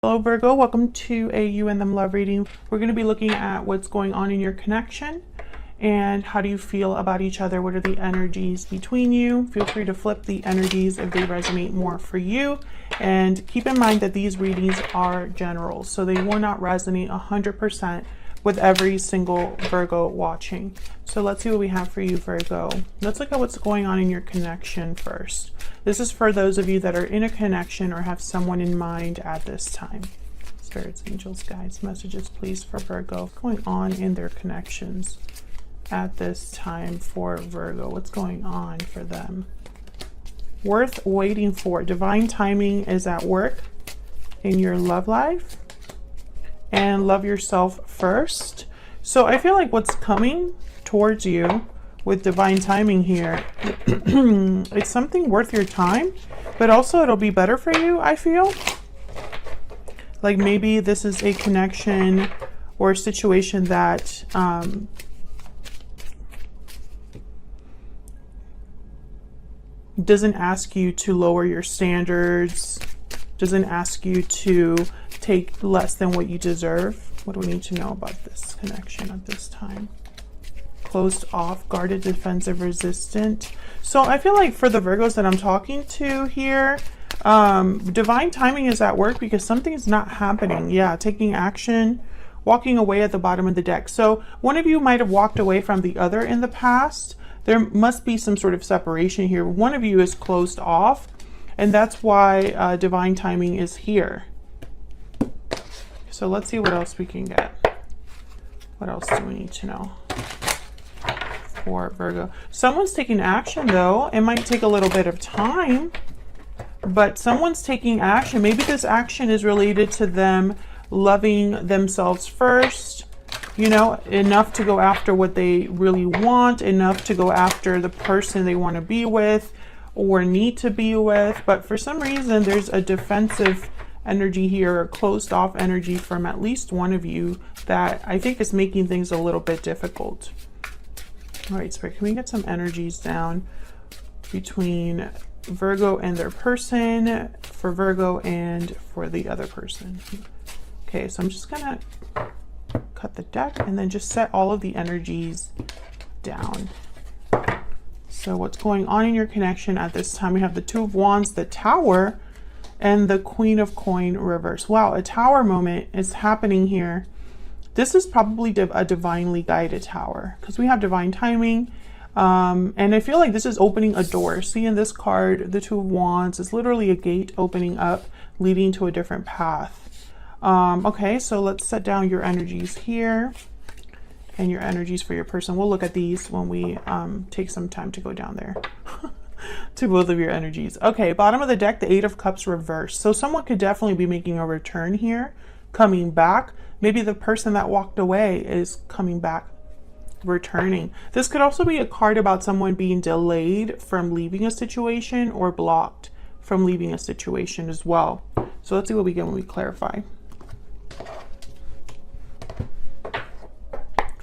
Hello Virgo, welcome to a You and Them Love reading. We're going to be looking at what's going on in your connection and how do you feel about each other. What are the energies between you? Feel free to flip the energies if they resonate more for you. And keep in mind that these readings are general, so they will not resonate 100% with every single Virgo watching. So let's see what we have for you, Virgo. Let's look at what's going on in your connection first. This is for those of you that are in a connection or have someone in mind at this time. Spirits, angels, guides, messages, please, for Virgo. What's going on in their connections at this time for Virgo? What's going on for them? Worth waiting for. Divine timing is at work in your love life. And love yourself first. So I feel like what's coming towards you with divine timing here, it's something worth your time, but also it'll be better for you, I feel. Like maybe this is a connection or a situation that doesn't ask you to lower your standards, doesn't ask you to take less than what you deserve. What do we need to know about this connection at this time? Closed off, guarded, defensive, resistant. So I feel like for the Virgos that I'm talking to here, divine timing is at work because something's not happening. Yeah, taking action, walking away at the bottom of the deck. So one of you might have walked away from the other in the past. There must be some sort of separation here. One of you is closed off, and that's why divine timing is here. So let's see what else we can get. What else do we need to know for Virgo? Someone's taking action though. It might take a little bit of time, but someone's taking action. Maybe this action is related to them loving themselves first, you know, enough to go after what they really want, enough to go after the person they want to be with or need to be with. But for some reason, there's a defensive energy here, a closed off energy from at least one of you that I think is making things a little bit difficult. All right, Spirit, can we get some energies down between Virgo and their person, for Virgo and for the other person? Okay, so I'm just gonna cut the deck and then just set all of the energies down. So what's going on in your connection at this time? We have the Two of Wands, the Tower, and the Queen of Coin reverse. Wow, a tower moment is happening here. This is probably a divinely guided tower because we have divine timing. And I feel like this is opening a door. See in this card, the Two of Wands is literally a gate opening up, leading to a different path. Okay, so let's set down your energies here and your energies for your person. We'll look at these when we take some time to go down there. To both of your energies. Okay, bottom of the deck, the Eight of Cups reversed. So someone could definitely be making a return here, coming back. Maybe the person that walked away is coming back, returning. This could also be a card about someone being delayed from leaving a situation or blocked from leaving a situation as well. So let's see what we get when we clarify.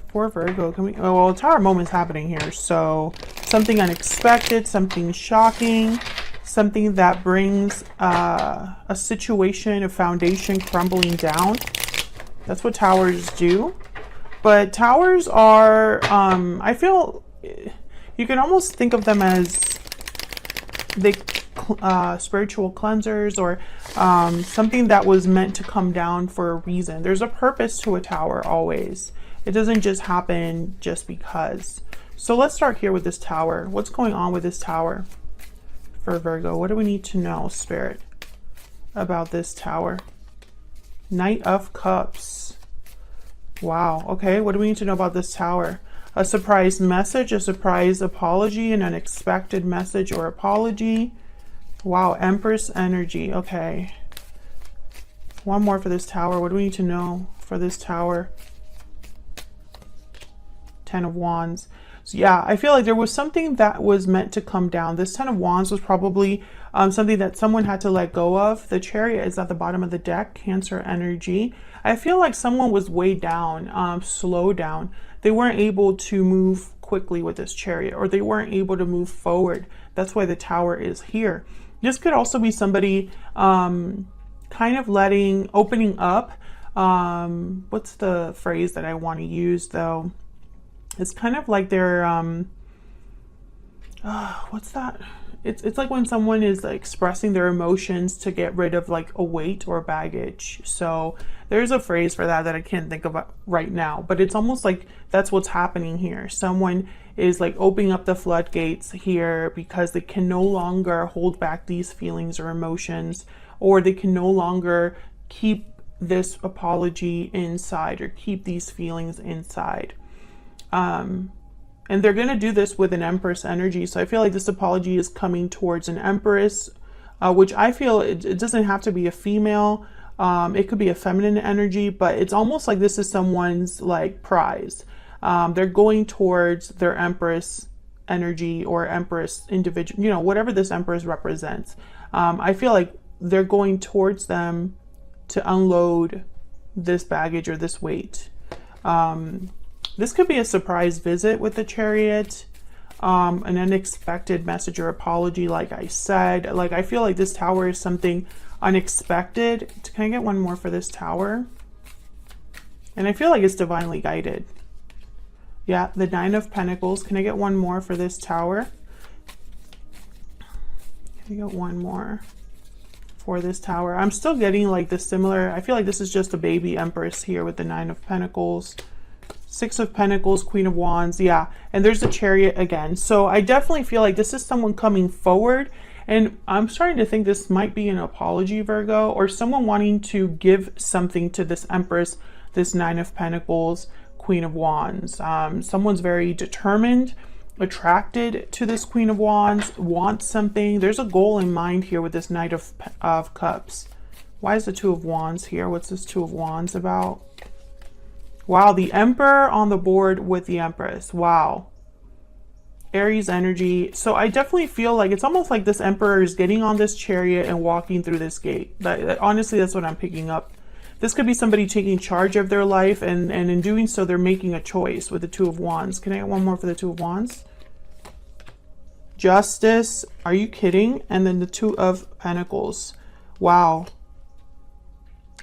For Virgo, can we, oh, well, tower moment's happening here. So something unexpected, something shocking, something that brings a situation, a foundation crumbling down. That's what towers do. But towers are, I feel, you can almost think of them as the spiritual cleansers or something that was meant to come down for a reason. There's a purpose to a tower always. It doesn't just happen just because. So let's start here with this tower. What's going on with this tower for Virgo? What do we need to know, Spirit, about this tower? Knight of Cups. Wow. Okay, what do we need to know about this tower? A surprise message, a surprise apology, an unexpected message or apology. Wow, Empress energy. Okay. One more for this tower. What do we need to know for this tower? Ten of Wands. So yeah, I feel like there was something that was meant to come down. This Ten of Wands was probably something that someone had to let go of. The Chariot is at the bottom of the deck, Cancer energy. I feel like someone was weighed down, slowed down. They weren't able to move quickly with this Chariot, or they weren't able to move forward. That's why the Tower is here. This could also be somebody kind kind of opening up. What's the phrase that I want to use though? It's kind of like they're, what's that? It's like when someone is like expressing their emotions to get rid of like a weight or baggage. So there's a phrase for that I can't think of right now, but it's almost like that's what's happening here. Someone is like opening up the floodgates here because they can no longer hold back these feelings or emotions, or they can no longer keep this apology inside or keep these feelings inside. And they're going to do this with an Empress energy. So I feel like this apology is coming towards an Empress, which I feel it doesn't have to be a female. It could be a feminine energy, but it's almost like this is someone's like prize. They're going towards their Empress energy or Empress individual, you know, whatever this Empress represents. I feel like they're going towards them to unload this baggage or this weight. This could be a surprise visit with the Chariot, an unexpected message or apology, like I said. Like, I feel like this Tower is something unexpected. Can I get one more for this Tower? And I feel like it's divinely guided. Yeah, the Nine of Pentacles. Can I get one more for this Tower? Can I get one more for this Tower? I'm still getting like the similar, I feel like this is just a baby Empress here with the Nine of Pentacles. Six of Pentacles, Queen of Wands, yeah. And there's the Chariot again. So I definitely feel like this is someone coming forward. And I'm starting to think this might be an apology, Virgo, or someone wanting to give something to this Empress, this Nine of Pentacles, Queen of Wands. Someone's very determined, attracted to this Queen of Wands, wants something. There's a goal in mind here with this Knight of Cups. Why is the Two of Wands here? What's this Two of Wands about? Wow, the Emperor on the board with the Empress. Wow. Aries energy. So I definitely feel like it's almost like this Emperor is getting on this Chariot and walking through this gate. Honestly, that's what I'm picking up. This could be somebody taking charge of their life, and in doing so, they're making a choice with the Two of Wands. Can I get one more for the Two of Wands? Justice. Are you kidding? And then the Two of Pentacles. Wow.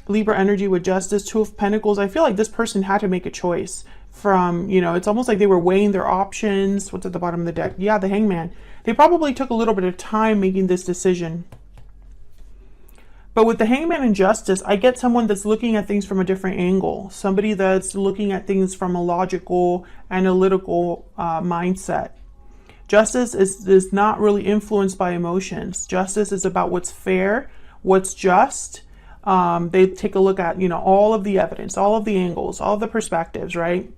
Libra energy with Justice, Two of Pentacles. I feel like this person had to make a choice from, you know, it's almost like they were weighing their options. What's at the bottom of the deck? Yeah, the Hangman. They probably took a little bit of time making this decision. But with the Hangman and Justice, I get someone that's looking at things from a different angle. Somebody that's looking at things from a logical, analytical mindset. Justice is not really influenced by emotions. Justice is about what's fair, what's just. They take a look at, you know, all of the evidence, all of the angles, all of the perspectives, right?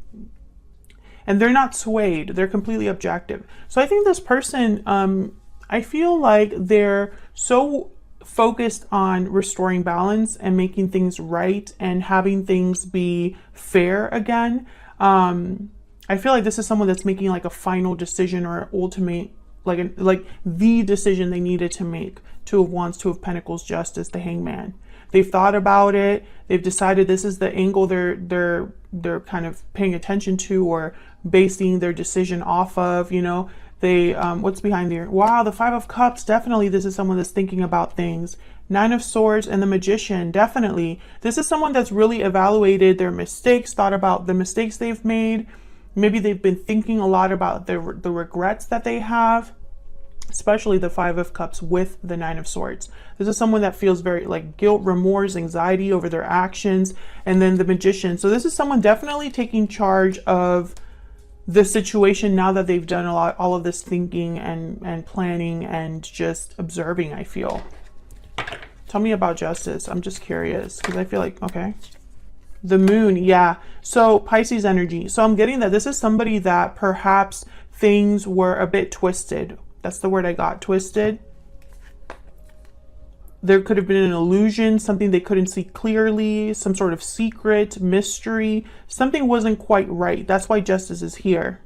And they're not swayed. They're completely objective. So I think this person, I feel like they're so focused on restoring balance and making things right and having things be fair again. I feel like this is someone that's making like a final decision or ultimate, like the decision they needed to make. Two of Wands, Two of Pentacles, Justice, the Hangman. They've thought about it. They've decided this is the angle they're kind of paying attention to or basing their decision off of. You know, they what's behind there? Wow, the Five of Cups. Definitely, this is someone that's thinking about things. Nine of Swords and the Magician. Definitely, this is someone that's really evaluated their mistakes, thought about the mistakes they've made. Maybe they've been thinking a lot about the regrets that they have. Especially the Five of Cups with the Nine of Swords. This is someone that feels very like guilt, remorse, anxiety over their actions. And then the Magician. So this is someone definitely taking charge of the situation now that they've done all of this thinking and planning and just observing, I feel. Tell me about Justice. I'm just curious because I feel like, okay. The Moon, yeah. So Pisces energy. So I'm getting that this is somebody that perhaps things were a bit twisted. That's the word I got, twisted. There could have been an illusion, something they couldn't see clearly, some sort of secret, mystery. Something wasn't quite right. That's why Justice is here.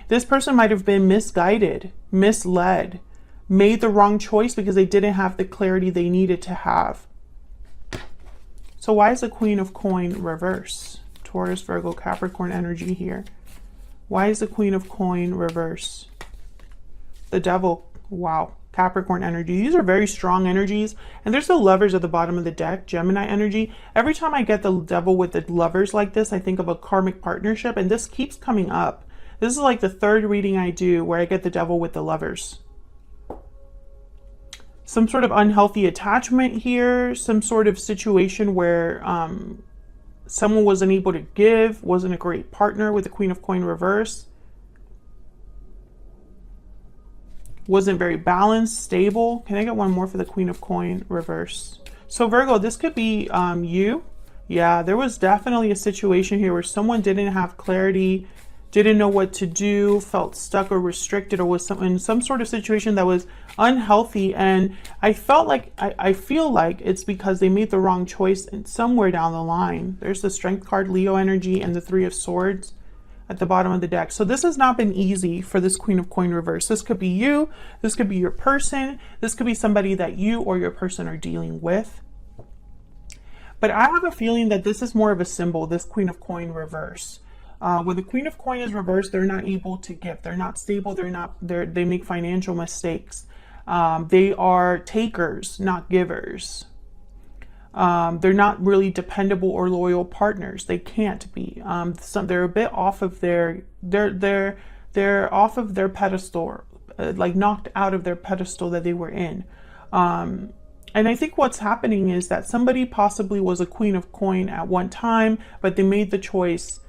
This person might have been misguided, misled, made the wrong choice because they didn't have the clarity they needed to have. So why is the Queen of Coin reverse? Taurus, Virgo, Capricorn energy here. Why is the Queen of Coin reverse? The Devil. Wow. Capricorn energy. These are very strong energies. And there's the Lovers at the bottom of the deck, Gemini energy. Every time I get the Devil with the Lovers like this, I think of a karmic partnership, and this keeps coming up. This is like the third reading I do where I get the Devil with the Lovers. Some sort of unhealthy attachment here, some sort of situation where someone wasn't able to give, wasn't a great partner with the Queen of Coin reverse. Wasn't very balanced, stable. Can I get one more for the Queen of Coin reverse? So Virgo, this could be you. Yeah, there was definitely a situation here where someone didn't have clarity, didn't know what to do, felt stuck or restricted, or was in some sort of situation that was unhealthy. And I felt like, I feel like it's because they made the wrong choice somewhere down the line. There's the Strength card, Leo energy, and the Three of Swords at the bottom of the deck. So this has not been easy for this Queen of Coin reverse. This could be you. This could be your person. This could be somebody that you or your person are dealing with. But I have a feeling that this is more of a symbol, this Queen of Coin reverse. When the Queen of Coin is reversed, they're not able to give. They're not stable. They make financial mistakes. They are takers, not givers. They're not really dependable or loyal partners. They can't be. They're a bit off of they're off of their pedestal, like knocked out of their pedestal that they were in. And I think what's happening is that somebody possibly was a Queen of Coin at one time, but they made the choice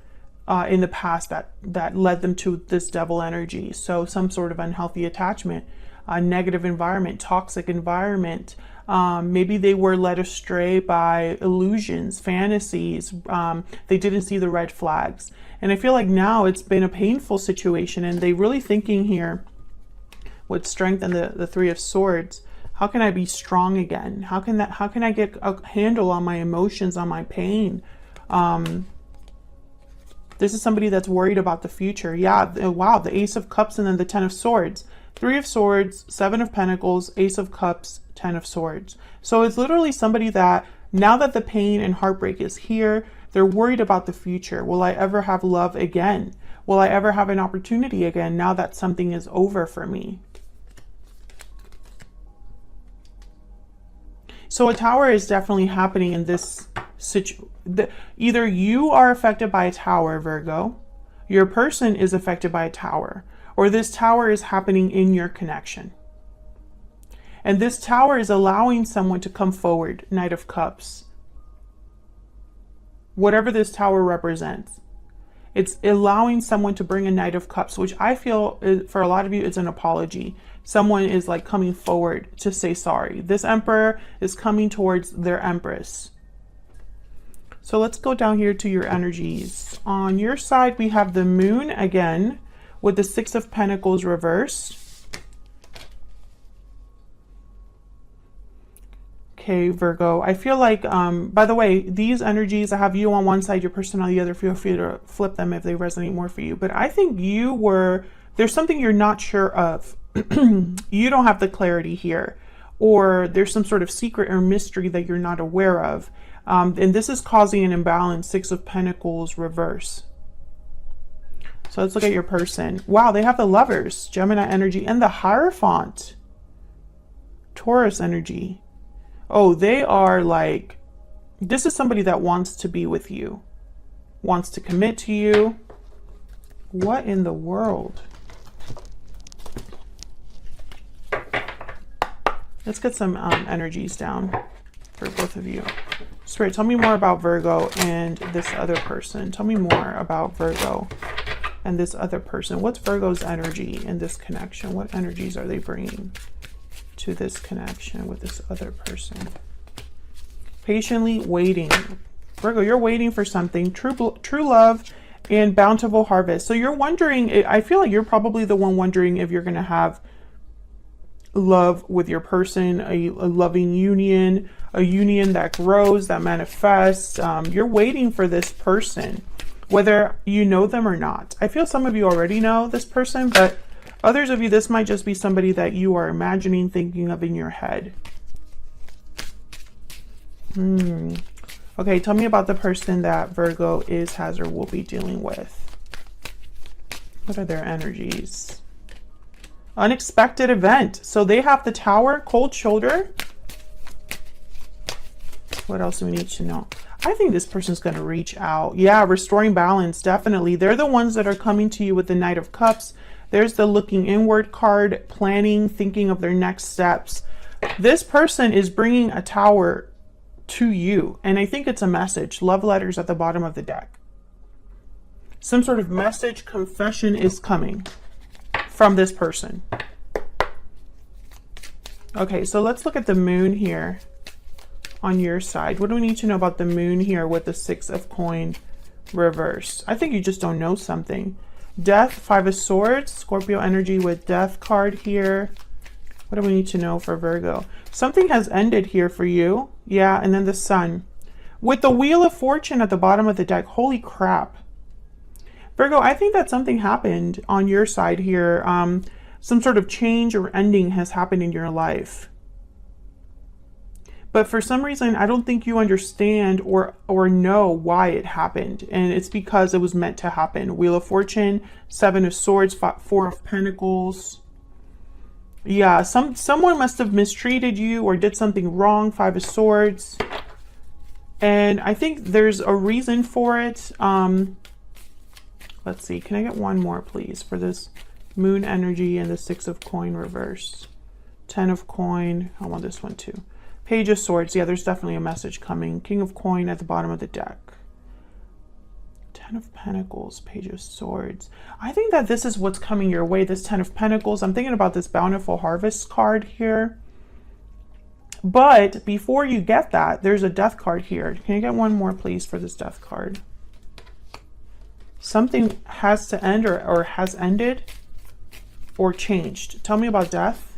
in the past that led them to this Devil energy. So some sort of unhealthy attachment, a negative environment, toxic environment. Maybe they were led astray by illusions, fantasies. They didn't see the red flags. And I feel like now it's been a painful situation, and they really thinking here with Strength and the Three of Swords, how can I be strong again? How can I get a handle on my emotions, on my pain? This is somebody that's worried about the future. Yeah, wow, the Ace of Cups and then the Ten of Swords. Three of Swords, Seven of Pentacles, Ace of Cups, Ten of Swords. So it's literally somebody that now that the pain and heartbreak is here, they're worried about the future. Will I ever have love again? Will I ever have an opportunity again now that something is over for me? So a tower is definitely happening in this situation. Either you are affected by a tower, Virgo, your person is affected by a tower, or this tower is happening in your connection. And this tower is allowing someone to come forward, Knight of Cups. Whatever this tower represents, it's allowing someone to bring a Knight of Cups, which I feel for a lot of you is an apology. Someone is like coming forward to say sorry. This Emperor is coming towards their Empress. So let's go down here to your energies. On your side, we have the Moon again with the Six of Pentacles reversed. Okay, Virgo, I feel like, by the way, these energies, I have you on one side, your person on the other. Feel free to flip them if they resonate more for you. But I think there's something you're not sure of. You don't have the clarity here, or there's some sort of secret or mystery that you're not aware of. And this is causing an imbalance, Six of Pentacles reverse. So let's look at your person. Wow, they have the Lovers, Gemini energy, and the Hierophant, Taurus energy. Oh, they are like, this is somebody that wants to be with you, wants to commit to you. What in the world? Let's get some energies down for both of you. Spirit, tell me more about Virgo and this other person. Tell me more about Virgo and this other person. What's Virgo's energy in this connection? What energies are they bringing to this connection with this other person? Patiently waiting. Virgo, you're waiting for something. True love and bountiful harvest. So you're wondering, I feel like you're probably the one wondering if you're going to have love with your person, a loving union, a union that grows, that manifests. You're waiting for this person, whether you know them or not. I feel some of you already know this person, but others of you, this might just be somebody that you are imagining, thinking of in your head. Okay, tell me about the person that Virgo is, has, or will be dealing with. What are their energies? Unexpected event. So they have the Tower, cold shoulder. What else do we need to know? I think this person's going to reach out. Yeah, restoring balance, definitely. They're the ones that are coming to you with the Knight of Cups. There's the looking inward card, planning, thinking of their next steps. This person is bringing a Tower to you, and I think it's a message. Love letters at the bottom of the deck. Some sort of message, confession is coming from this person. Okay, so let's look at the moon here on your side. What do we need to know about the moon here with the 6 of coin reverse? I think you just don't know something. Death, 5 of swords, Scorpio energy with death card here. What do we need to know for Virgo? Something has ended here for you. Yeah, and then the sun. With the wheel of fortune at the bottom of the deck. Holy crap. Virgo, I think that something happened on your side here. Some sort of change or ending has happened in your life. But for some reason, I don't think you understand or know why it happened. And it's because it was meant to happen. Wheel of Fortune, 7 of Swords, 4 of Pentacles. Yeah, someone must have mistreated you or did something wrong, 5 of Swords. And I think there's a reason for it. Let's see, can I get one more, please, for this moon energy and the 6 of coin reverse? 10 of coin, I want this one too. Page of Swords, yeah, there's definitely a message coming. King of coin at the bottom of the deck. 10 of Pentacles, Page of Swords. I think that this is what's coming your way, this 10 of Pentacles. I'm thinking about this Bountiful Harvest card here. But before you get that, there's a Death card here. Can you get one more, please, for this Death card? Something has to end or has ended or changed. Tell me about death.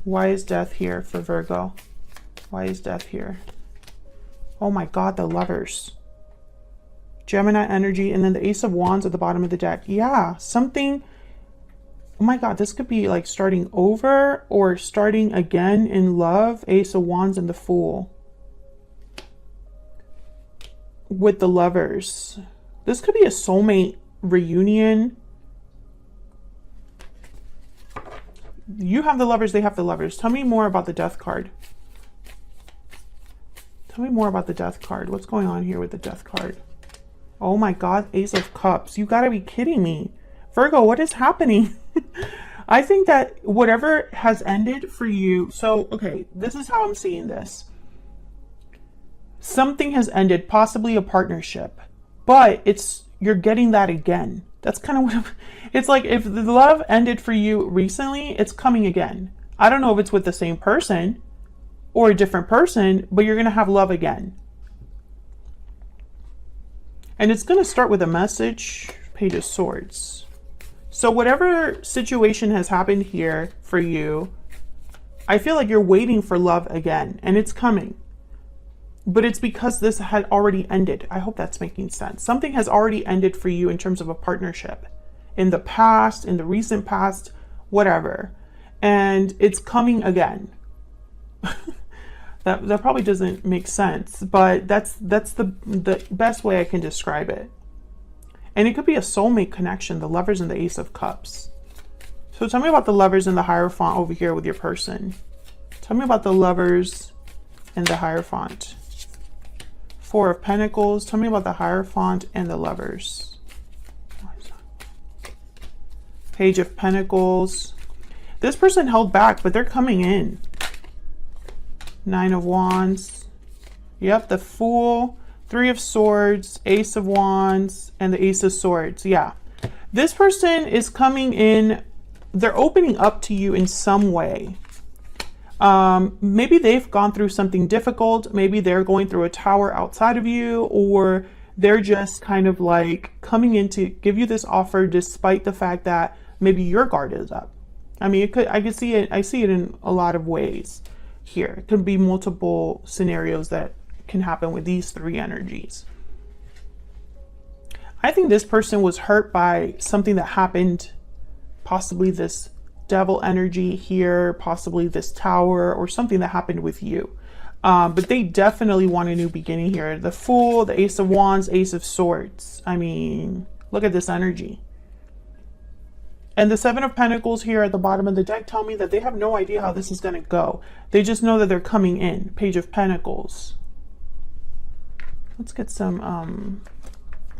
Why is death here for Virgo? Why is death here? Oh my God, the Lovers. Gemini energy, and then the Ace of Wands at the bottom of the deck. Yeah, something. Oh my God, this could be like starting over or starting again in love. Ace of Wands and the Fool. With the Lovers. This could be a soulmate reunion. You have the Lovers, they have the Lovers. Tell me more about the Death card. Tell me more about the Death card. What's going on here with the Death card? Oh my God, Ace of Cups. You gotta be kidding me. Virgo, what is happening? I think that whatever has ended for you. So, okay, this is how I'm seeing this. Something has ended, possibly a partnership, but you're getting that again. That's kind of what it's like. If the love ended for you recently, it's coming again. I don't know if it's with the same person or a different person, but you're going to have love again. And it's going to start with a message, Page of Swords. So whatever situation has happened here for you, I feel like you're waiting for love again, and it's coming. But it's because this had already ended. I hope that's making sense. Something has already ended for you in terms of a partnership. In the past, in the recent past, whatever. And it's coming again. That probably doesn't make sense, but that's the best way I can describe it. And it could be a soulmate connection, the Lovers and the Ace of Cups. So tell me about the Lovers and the Hierophant over here with your person. Tell me about the Lovers and the Hierophant. 4 of Pentacles. Tell me about the Hierophant and the Lovers. Page of Pentacles. This person held back, but they're coming in. 9 of Wands. Yep, the Fool. 3 of Swords, Ace of Wands, and the Ace of Swords. Yeah. This person is coming in. They're opening up to you in some way. Maybe they've gone through something difficult. Maybe they're going through a tower outside of you, or they're just kind of like coming in to give you this offer despite the fact that maybe your guard is up. I mean, I see it in a lot of ways here. It could be multiple scenarios that can happen with these 3 energies. I think this person was hurt by something that happened, possibly this Devil energy here, possibly this Tower, or something that happened with you. But they definitely want a new beginning here. The Fool, the Ace of Wands, Ace of Swords. I mean, look at this energy. And the Seven of Pentacles here at the bottom of the deck tell me that they have no idea how this is going to go. They just know that they're coming in. Page of Pentacles. Let's get some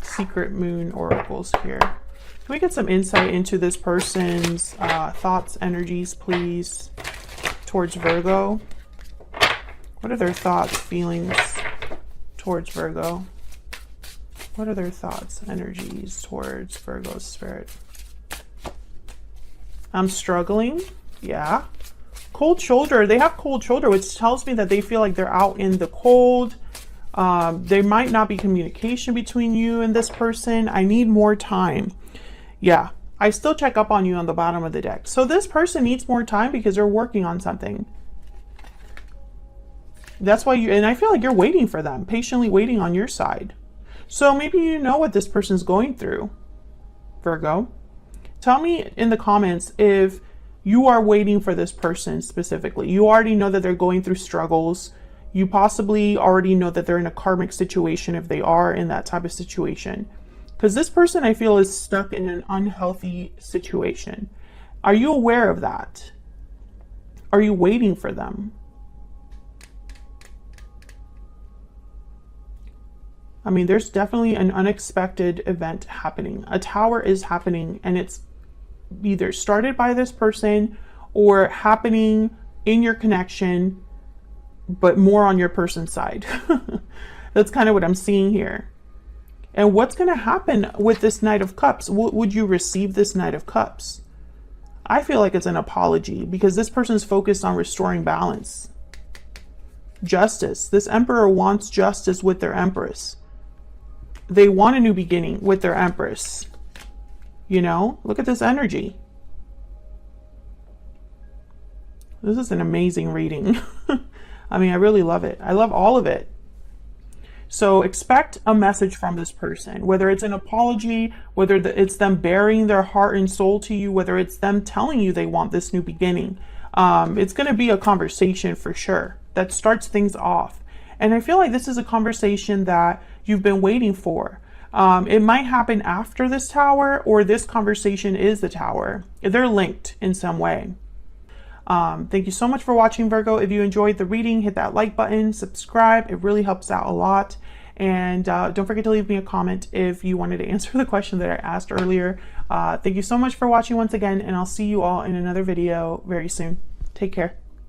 secret moon oracles here. Can we get some insight into this person's thoughts, energies, please, towards Virgo? What are their thoughts, feelings towards Virgo? What are their thoughts, energies towards Virgo spirit? I'm struggling. Yeah. Cold shoulder. They have cold shoulder, which tells me that they feel like they're out in the cold. There might not be communication between you and this person. I need more time. Yeah. I still check up on you on the bottom of the deck. So this person needs more time because they're working on something. That's why and I feel like you're waiting for them, patiently waiting on your side. So maybe you know what this person's going through, Virgo. Tell me in the comments if you are waiting for this person specifically. You already know that they're going through struggles. You possibly already know that they're in a karmic situation if they are in that type of situation. Because this person, I feel, is stuck in an unhealthy situation. Are you aware of that? Are you waiting for them? I mean, there's definitely an unexpected event happening. A tower is happening, and it's either started by this person or happening in your connection, but more on your person's side. That's kind of what I'm seeing here. And what's going to happen with this Knight of Cups? Would you receive this Knight of Cups? I feel like it's an apology because this person is focused on restoring balance. Justice. This Emperor wants justice with their Empress. They want a new beginning with their Empress. You know, look at this energy. This is an amazing reading. I mean, I really love it. I love all of it. So expect a message from this person, whether it's an apology, whether it's them bearing their heart and soul to you, whether it's them telling you they want this new beginning. It's going to be a conversation for sure that starts things off. And I feel like this is a conversation that you've been waiting for. It might happen after this tower, or this conversation is the tower. They're linked in some way. Thank you so much for watching, Virgo. If you enjoyed the reading, hit that like button, subscribe. It really helps out a lot. And don't forget to leave me a comment if you wanted to answer the question that I asked earlier. Thank you so much for watching once again, and I'll see you all in another video very soon. Take care.